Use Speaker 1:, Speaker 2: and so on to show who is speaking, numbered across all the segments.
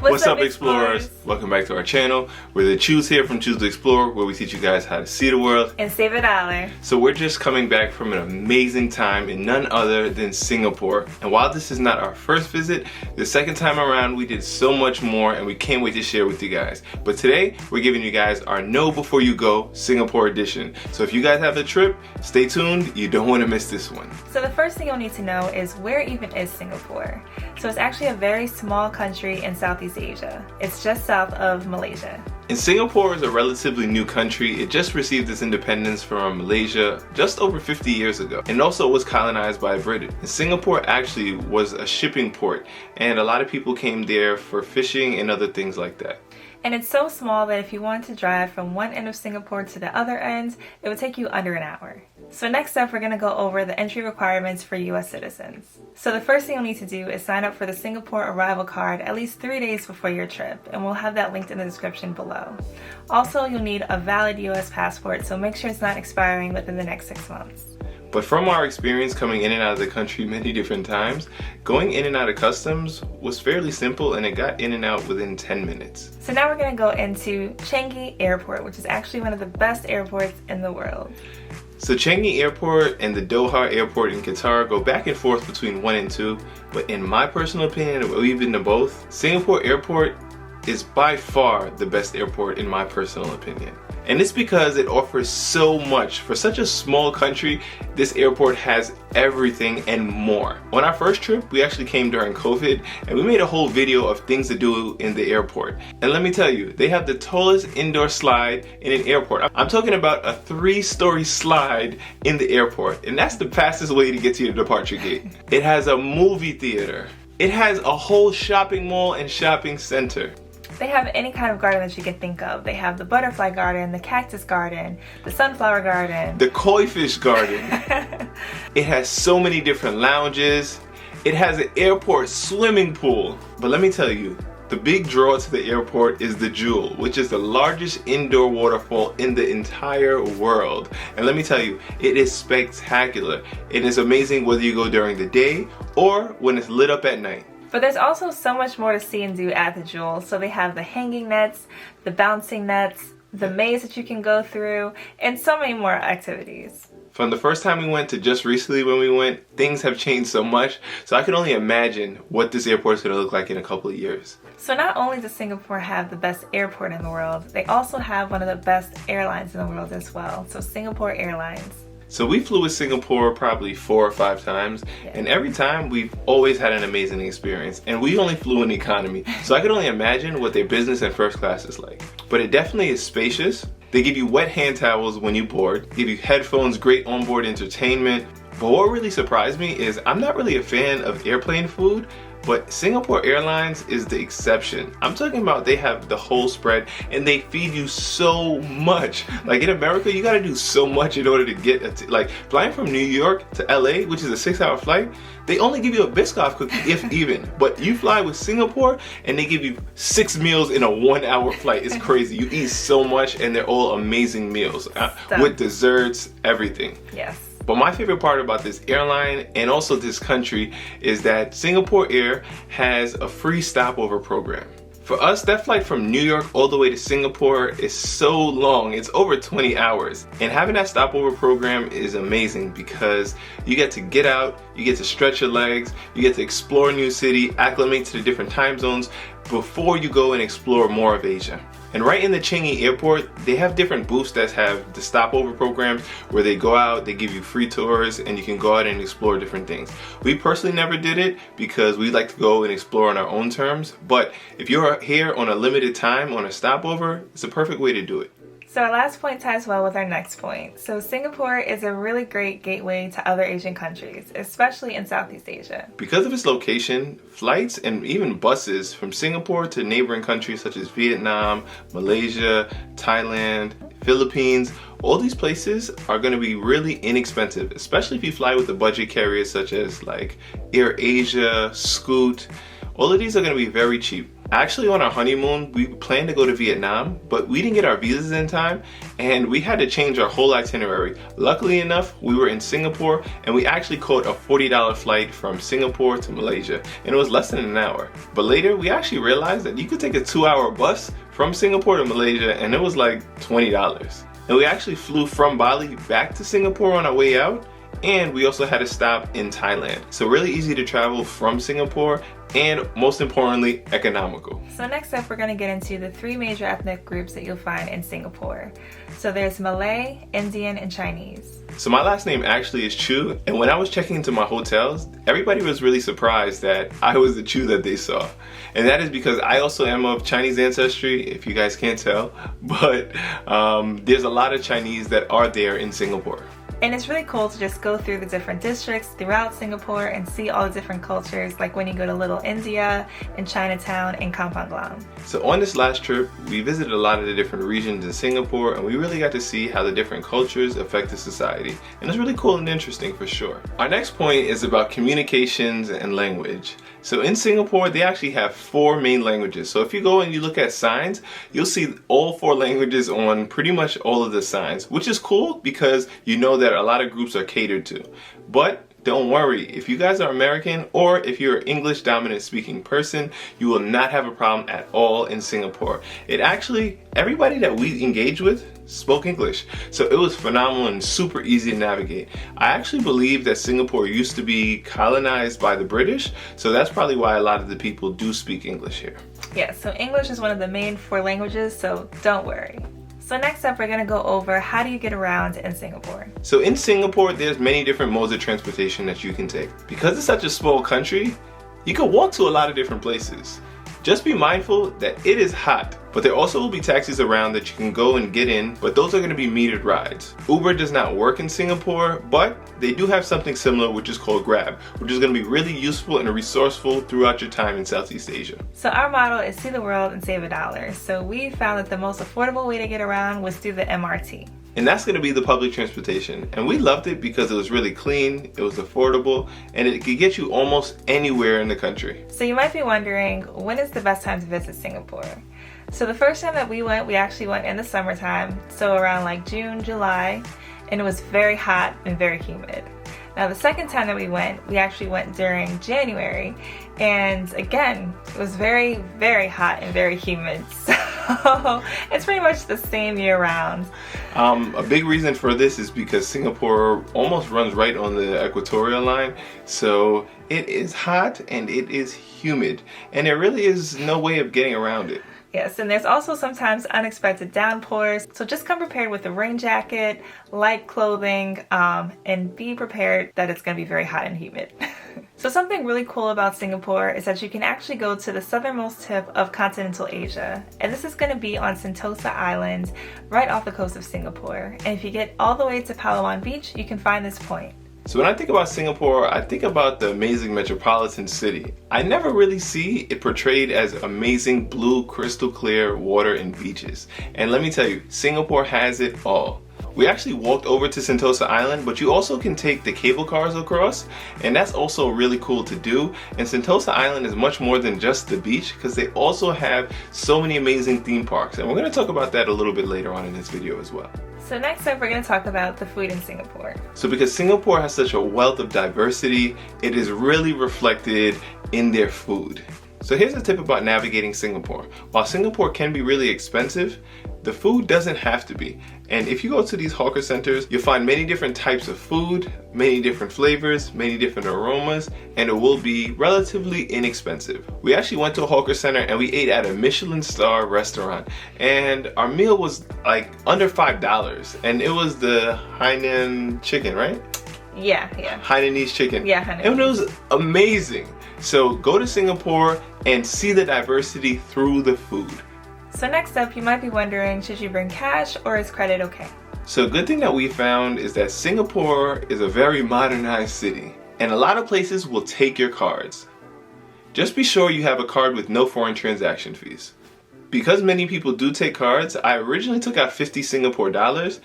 Speaker 1: What's up, explorers? Welcome back to our channel. We're the Choose here from Choose to Explore, where we teach you guys how to see the world
Speaker 2: and save $1.
Speaker 1: So we're just coming back from an amazing time in none other than Singapore. And while this is not our first visit, the second time around we did so much more and we can't wait to share with you guys. But today we're giving you guys our Know Before You Go Singapore edition. So if you guys have the trip, stay tuned. You don't want to miss this one.
Speaker 2: So the first thing you'll need to know is where even is Singapore? So it's actually a very small country in Southeast Asia. It's just south of Malaysia.
Speaker 1: And Singapore is a relatively new country. It just received its independence from Malaysia just over 50 years ago, and also was colonized by Britain. And Singapore actually was a shipping port, and a lot of people came there for fishing and other things like that.
Speaker 2: And it's so small that if you wanted to drive from one end of Singapore to the other end, it would take you under an hour. So next up, we're going to go over the entry requirements for US citizens. So the first thing you'll need to do is sign up for the Singapore arrival card at least 3 days before your trip, and we'll have that linked in the description below. Also, you'll need a valid US passport, so make sure it's not expiring within the next 6 months.
Speaker 1: But from our experience coming in and out of the country many different times, going in and out of customs was fairly simple, and it got in and out within 10 minutes.
Speaker 2: So now we're going to go into Changi Airport, which is actually one of the best airports in the world.
Speaker 1: So Changi Airport and the Doha Airport in Qatar go back and forth between 1 and 2, but in my personal opinion, we've been to both, Singapore Airport is by far the best airport in my personal opinion. And it's because it offers so much. For such a small country, this airport has everything and more. On our first trip, we actually came during COVID, and we made a whole video of things to do in the airport. And let me tell you, they have the tallest indoor slide in an airport. I'm talking about a 3-story slide in the airport, and that's the fastest way to get to your departure gate. It has a movie theater. It has a whole shopping mall and shopping center.
Speaker 2: They have any kind of garden that you can think of. They have the butterfly garden, the cactus garden, the sunflower garden,
Speaker 1: the koi fish garden. It has so many different lounges. It has an airport swimming pool. But let me tell you, the big draw to the airport is the Jewel, which is the largest indoor waterfall in the entire world. And let me tell you, it is spectacular. It is amazing whether you go during the day or when it's lit up at night.
Speaker 2: But there's also so much more to see and do at the Jewel. So they have the hanging nets, the bouncing nets, the maze that you can go through, and so many more activities.
Speaker 1: From the first time we went to just recently when we went, things have changed so much. So I can only imagine what this airport is going to look like in a couple of years.
Speaker 2: So not only does Singapore have the best airport in the world, they also have one of the best airlines in the world as well. So Singapore Airlines.
Speaker 1: So we flew with Singapore probably 4 or 5 times, and every time we've always had an amazing experience, and we only flew in economy, so I can only imagine what their business and first class is like. But it definitely is spacious. They give you wet hand towels when you board, give you headphones, great onboard entertainment. But what really surprised me is I'm not really a fan of airplane food, but Singapore Airlines is the exception. I'm talking about they have the whole spread, and they feed you so much. Like in America, you gotta do so much in order to get, like flying from New York to LA, which is a 6-hour flight, they only give you a Biscoff cookie, if even. But you fly with Singapore, and they give you 6 meals in a 1-hour flight. It's crazy. You eat so much, and they're all amazing meals with desserts, everything.
Speaker 2: Yes.
Speaker 1: But my favorite part about this airline and also this country is that Singapore Air has a free stopover program. For us, that flight from New York all the way to Singapore is so long. It's over 20 hours. And having that stopover program is amazing because you get to get out, you get to stretch your legs, you get to explore a new city, acclimate to the different time zones before you go and explore more of Asia. And right in the Changi airport, they have different booths that have the stopover programs where they go out, they give you free tours, and you can go out and explore different things. We personally never did it because we like to go and explore on our own terms. But if you're here on a limited time on a stopover, it's a perfect way to do it.
Speaker 2: So our last point ties well with our next point. So Singapore is a really great gateway to other Asian countries, especially in Southeast Asia.
Speaker 1: Because of its location, flights and even buses from Singapore to neighboring countries such as Vietnam, Malaysia, Thailand, Philippines, all these places are going to be really inexpensive, especially if you fly with the budget carriers such as like AirAsia, Scoot, All of these are going to be very cheap. Actually, on our honeymoon, we planned to go to Vietnam, but we didn't get our visas in time, and we had to change our whole itinerary. Luckily enough, we were in Singapore, and we actually caught a $40 flight from Singapore to Malaysia, and it was less than an hour. But later, we actually realized that you could take a 2-hour bus from Singapore to Malaysia, and it was like $20. And we actually flew from Bali back to Singapore on our way out, and we also had a stop in Thailand. So really easy to travel from Singapore, and most importantly, economical.
Speaker 2: So next up, we're going to get into the 3 major ethnic groups that you'll find in Singapore. So there's Malay, Indian, and Chinese.
Speaker 1: So my last name actually is Chu, and when I was checking into my hotels, everybody was really surprised that I was the Chu that they saw. And that is because I also am of Chinese ancestry, if you guys can't tell, but there's a lot of Chinese that are there in Singapore.
Speaker 2: And it's really cool to just go through the different districts throughout Singapore and see all the different cultures, like when you go to Little India and Chinatown and Kampong Glam.
Speaker 1: So on this last trip, we visited a lot of the different regions in Singapore, and we really got to see how the different cultures affect the society. And it's really cool and interesting for sure. Our next point is about communications and language. So in Singapore, they actually have 4 main languages. So if you go and you look at signs, you'll see all 4 languages on pretty much all of the signs, which is cool because you know that a lot of groups are catered to. But don't worry, if you guys are American or if you're an English dominant speaking person, you will not have a problem at all in Singapore. It actually, everybody that we engaged with spoke English. So it was phenomenal and super easy to navigate. I actually believe that Singapore used to be colonized by the British, so that's probably why a lot of the people do speak English here.
Speaker 2: Yeah, so English is one of the main 4 languages, so don't worry. So next up, we're going to go over how do you get around in Singapore.
Speaker 1: So in Singapore, there's many different modes of transportation that you can take. Because it's such a small country, you can walk to a lot of different places. Just be mindful that it is hot, but there also will be taxis around that you can go and get in, but those are going to be metered rides. Uber does not work in Singapore, but they do have something similar which is called Grab, which is going to be really useful and resourceful throughout your time in Southeast Asia.
Speaker 2: So our motto is see the world and save $1. So we found that the most affordable way to get around was through the MRT.
Speaker 1: And that's going to be the public transportation. And we loved it because it was really clean, it was affordable, and it could get you almost anywhere in the country.
Speaker 2: So you might be wondering, when is the best time to visit Singapore? So the first time that we went, we actually went in the summertime, so around like June, July, and it was very hot and very humid. Now the second time that we actually went during January, and again, it was very, very hot and very humid. So it's pretty much the same year round.
Speaker 1: A big reason for this is because Singapore almost runs right on the equatorial line, so it is hot and it is humid, and there really is no way of getting around it.
Speaker 2: Yes, and there's also sometimes unexpected downpours, so just come prepared with a rain jacket, light clothing, and be prepared that it's going to be very hot and humid. So something really cool about Singapore is that you can actually go to the southernmost tip of continental Asia, and this is going to be on Sentosa Island, right off the coast of Singapore. And if you get all the way to Palawan Beach, you can find this point.
Speaker 1: So when I think about Singapore, I think about the amazing metropolitan city. I never really see it portrayed as amazing blue, crystal clear water and beaches. And let me tell you, Singapore has it all. We actually walked over to Sentosa Island, but you also can take the cable cars across, and that's also really cool to do. And Sentosa Island is much more than just the beach because they also have so many amazing theme parks, and we're going to talk about that a little bit later on in this video as well.
Speaker 2: So next up, we're going to talk about the food in Singapore.
Speaker 1: So because Singapore has such a wealth of diversity, it is really reflected in their food. So here's a tip about navigating Singapore. While Singapore can be really expensive, the food doesn't have to be. And if you go to these hawker centers, you'll find many different types of food, many different flavors, many different aromas, and it will be relatively inexpensive. We actually went to a hawker center and we ate at a Michelin star restaurant, and our meal was like under $5, and it was the Hainan chicken, right?
Speaker 2: Yeah.
Speaker 1: Hainanese chicken.
Speaker 2: Yeah, Hainanese.
Speaker 1: And it was amazing. So go to Singapore and see the diversity through the food.
Speaker 2: So next up, you might be wondering, should you bring cash or is credit okay?
Speaker 1: So a good thing that we found is that Singapore is a very modernized city, and a lot of places will take your cards. Just be sure you have a card with no foreign transaction fees. Because many people do take cards, I originally took out 50 Singapore dollars,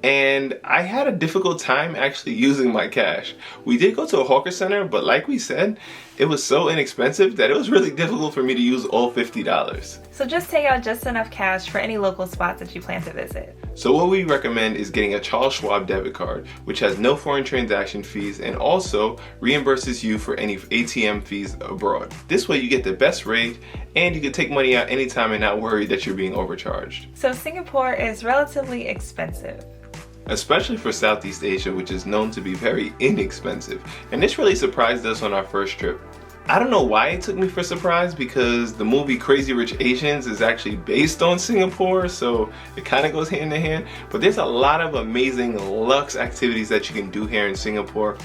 Speaker 1: and I had a difficult time actually using my cash. We did go to a hawker center, but like we said, It was so inexpensive that it was really difficult for me to use all $50.
Speaker 2: So just take out just enough cash for any local spots that you plan to visit.
Speaker 1: So what we recommend is getting a Charles Schwab debit card, which has no foreign transaction fees and also reimburses you for any ATM fees abroad. This way you get the best rate and you can take money out anytime and not worry that you're being overcharged.
Speaker 2: So Singapore is relatively expensive,
Speaker 1: especially for Southeast Asia, which is known to be very inexpensive. And this really surprised us on our first trip. I don't know why it took me for surprise, because the movie Crazy Rich Asians is actually based on Singapore, so it kind of goes hand in hand. But there's a lot of amazing luxe activities that you can do here in Singapore.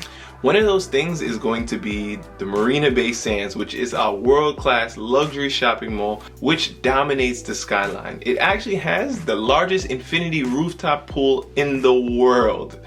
Speaker 1: One of those things is going to be the Marina Bay Sands, which is a world-class luxury shopping mall which dominates the skyline. It actually has the largest infinity rooftop pool in the world.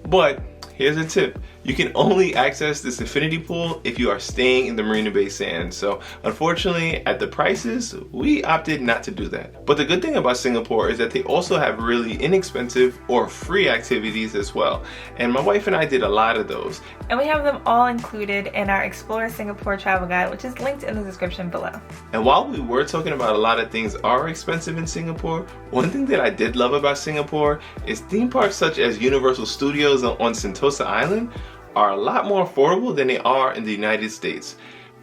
Speaker 1: But here's a tip. You can only access this infinity pool if you are staying in the Marina Bay Sands. So unfortunately, at the prices, we opted not to do that. But the good thing about Singapore is that they also have really inexpensive or free activities as well. And my wife and I did a lot of those.
Speaker 2: and we have them all included in our Explore Singapore travel guide, which is linked in the description below.
Speaker 1: And while we were talking about a lot of things are expensive in Singapore, one thing that I did love about Singapore is theme parks such as Universal Studios on Sentosa Island are a lot more affordable than they are in the United States.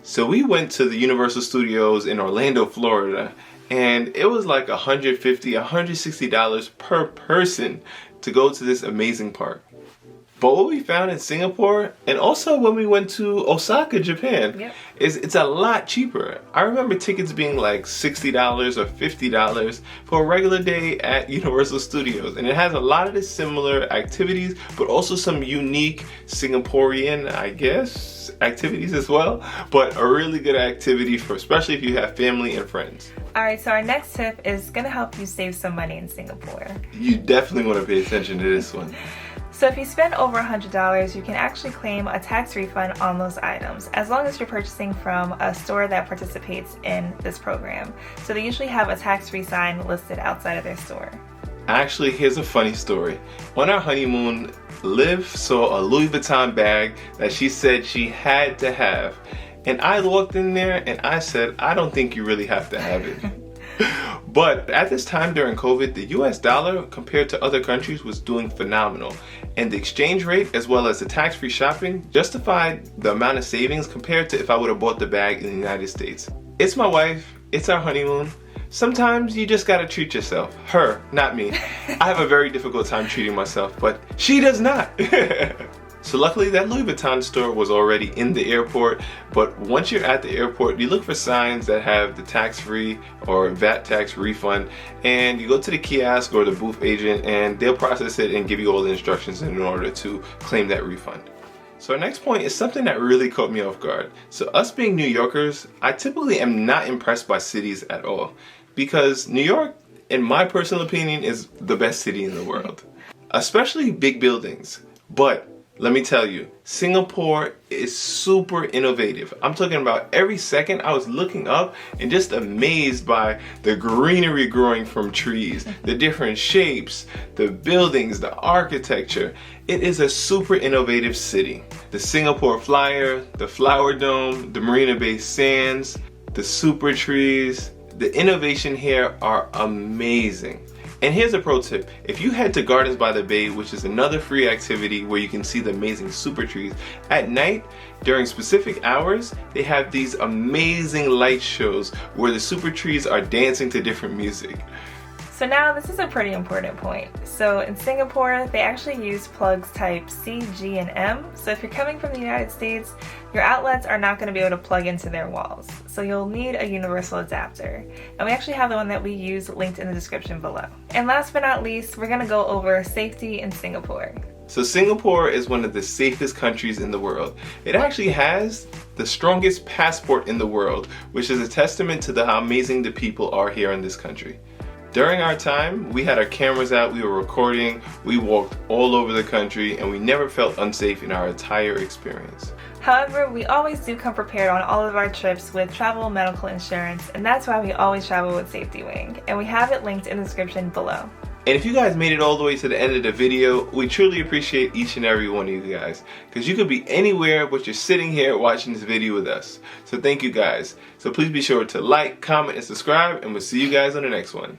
Speaker 1: So we went to the Universal Studios in Orlando, Florida, and it was like $150, $160 per person to go to this amazing park. But what we found in Singapore, and also when we went to Osaka, Japan, is it's a lot cheaper. I remember tickets being like $60 or $50 for a regular day at Universal Studios. And it has a lot of the similar activities, but also some unique Singaporean, I guess, activities as well. But a really good activity for, especially if you have family and friends.
Speaker 2: Alright, so our next tip is going to help you save some money in Singapore.
Speaker 1: You definitely want to pay attention to this one.
Speaker 2: So if you spend over $100, you can actually claim a tax refund on those items, as long as you're purchasing from a store that participates in this program. So they usually have a tax-free sign listed outside of their store.
Speaker 1: Actually, here's a funny story. On our honeymoon, Liv saw a Louis Vuitton bag that she said she had to have. And I walked in there and I said, I don't think you really have to have it. But at this time during COVID, the US dollar compared to other countries was doing phenomenal. And the exchange rate, as well as the tax-free shopping, justified the amount of savings compared to if I would have bought the bag in the United States. It's my wife, it's our honeymoon. Sometimes you just gotta treat yourself. Her, not me. I have a very difficult time treating myself, but she does not. So luckily that Louis Vuitton store was already in the airport, but once you're at the airport, you look for signs that have the tax-free or VAT tax refund, and you go to the kiosk or the booth agent and they'll process it and give you all the instructions in order to claim that refund. So our next point is something that really caught me off guard. So us being New Yorkers, I typically am not impressed by cities at all, because New York, in my personal opinion, is the best city in the world, especially big buildings. But let me tell you, Singapore is super innovative. I'm talking about every second I was looking up and just amazed by the greenery growing from trees, the different shapes, the buildings, the architecture. It is a super innovative city. The Singapore Flyer, the Flower Dome, the Marina Bay Sands, the super trees, the innovation here are amazing. And here's a pro tip. If you head to Gardens by the Bay, which is another free activity where you can see the amazing super trees, at night, during specific hours, they have these amazing light shows where the super trees are dancing to different music.
Speaker 2: So now this is a pretty important point. So in Singapore, they actually use plugs type C, G, and M. So if you're coming from the United States, your outlets are not going to be able to plug into their walls. So you'll need a universal adapter. And we actually have the one that we use linked in the description below. And last but not least, we're going to go over safety in Singapore.
Speaker 1: So Singapore is one of the safest countries in the world. It actually has the strongest passport in the world, which is a testament to how amazing the people are here in this country. During our time, we had our cameras out, we were recording, we walked all over the country, and we never felt unsafe in our entire experience.
Speaker 2: However, we always do come prepared on all of our trips with travel medical insurance, and that's why we always travel with Safety Wing, and we have it linked in the description below.
Speaker 1: And if you guys made it all the way to the end of the video, we truly appreciate each and every one of you guys. Because you could be anywhere, but you're sitting here watching this video with us. So thank you guys. So please be sure to like, comment, and subscribe, and we'll see you guys on the next one.